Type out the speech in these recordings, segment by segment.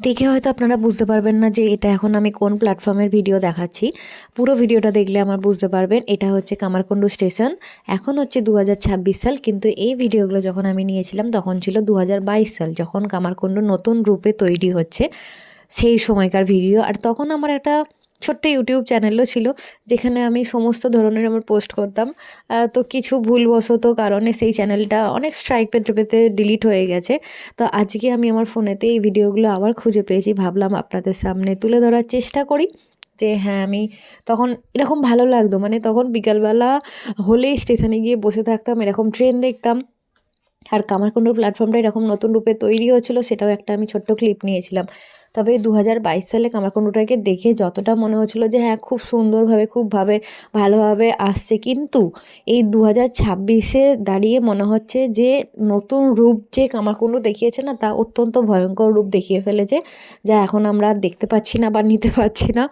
দেখে হয়তো আপনারা বুঝতে পারবেন না যে এটা এখন আমি কোন প্ল্যাটফর্মের ভিডিও দেখাচ্ছি। পুরো ভিডিওটা দেখলে আমার বুঝতে পারবেন। এটা হচ্ছে কামারকুণ্ডু স্টেশন। এখন হচ্ছে 2026 সাল, কিন্তু এই ভিডিওগুলো যখন আমি নিয়েছিলাম তখন ছিল 2022 সাল, যখন কামারকুণ্ডু নতুন রূপে তৈরি হচ্ছে সেই সময়কার ভিডিও। আর তখন আমার একটা ছোট্ট ইউটিউব চ্যানেলও ছিল, যেখানে আমি সমস্ত ধরনের আমার পোস্ট করতাম। তো কিছু ভুলবশত কারণে সেই চ্যানেলটা অনেক স্ট্রাইক পেতে পেতে ডিলিট হয়ে গেছে। তো আজকে আমি আমার ফোনেতে এই ভিডিওগুলো আবার খুঁজে পেয়েছি, ভাবলাম আপনাদের সামনে তুলে ধরার চেষ্টা করি। যে হ্যাঁ, আমি তখন এরকম ভালো লাগতো, মানে তখন বিকালবেলা হলেই স্টেশনে গিয়ে বসে থাকতাম, এরকম ট্রেন দেখতাম। আর কামারকুণ্ডুর প্ল্যাটফর্মটা এরকম নতুন রূপে তৈরি হচ্ছিল, সেটাও একটা আমি ছোট্ট ক্লিপ নিয়েছিলাম। তবে 2022 সালে কামারকুণ্ডুটাকে দেখে যতটা মনে হচ্ছিল যে হ্যাঁ, খুব সুন্দরভাবে ভালোভাবে আসছে, কিন্তু এই 2026-এ দাঁড়িয়ে মনে হচ্ছে যে নতুন রূপ যে কামারকুণ্ডু দেখিয়েছে না, তা অত্যন্ত ভয়ঙ্কর রূপ দেখিয়ে ফেলেছে, যা এখন আমরা আর দেখতে পাচ্ছি না বা নিতে পারছি না।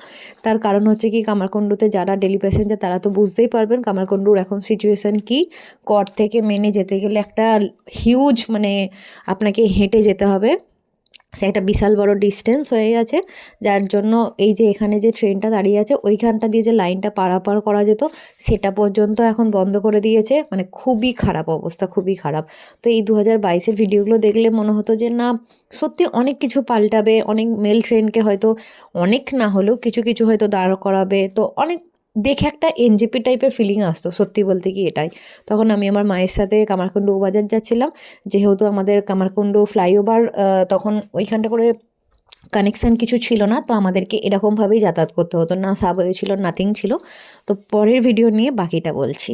তার কারণ হচ্ছে কি, কামারকুণ্ডুতে যারা ডেলি প্যাসেঞ্জার তারা তো বুঝতেই পারবেন কামারকুণ্ডুর এখন সিচুয়েশান কী। কর থেকে মেনে যেতে গেলে একটা হিউজ, মানে আপনাকে হেঁটে যেতে হবে, সে একটা বিশাল বড় ডিস্টেন্স হয়ে গেছে। যার জন্য এই যে এখানে যে ট্রেনটা দাঁড়িয়ে আছে, ওইখানটা দিয়ে যে লাইনটা পারাপার করা যেত, সেটা পর্যন্ত এখন বন্ধ করে দিয়েছে। মানে খুবই খারাপ অবস্থা, খুবই খারাপ। তো এই 2022-এর ভিডিওগুলো দেখলে মনে হতো যে না, সত্যি অনেক কিছু পাল্টাবে, অনেক মেল ট্রেনকে হয়তো, অনেক না হলেও কিছু কিছু হয়তো দাঁড় করাবে, তো অনেক দেখে একটা এনজেপি টাইপের ফিলিং আসতো, সত্যি বলতে কি এটাই। তখন আমি আমার মায়ের সাথে কামারকুণ্ডু বাজার যাচ্ছিলাম, যেহেতু আমাদের কামারকুণ্ডু ফ্লাইওভার তখন ওইখানটা করে কানেকশান কিছু ছিল না, তো আমাদেরকে এরকমভাবেই যাতায়াত করতে হতো, না সাবওয়ে ছিল, নাথিং ছিল। তো পরের ভিডিও নিয়ে বাকিটা বলছি।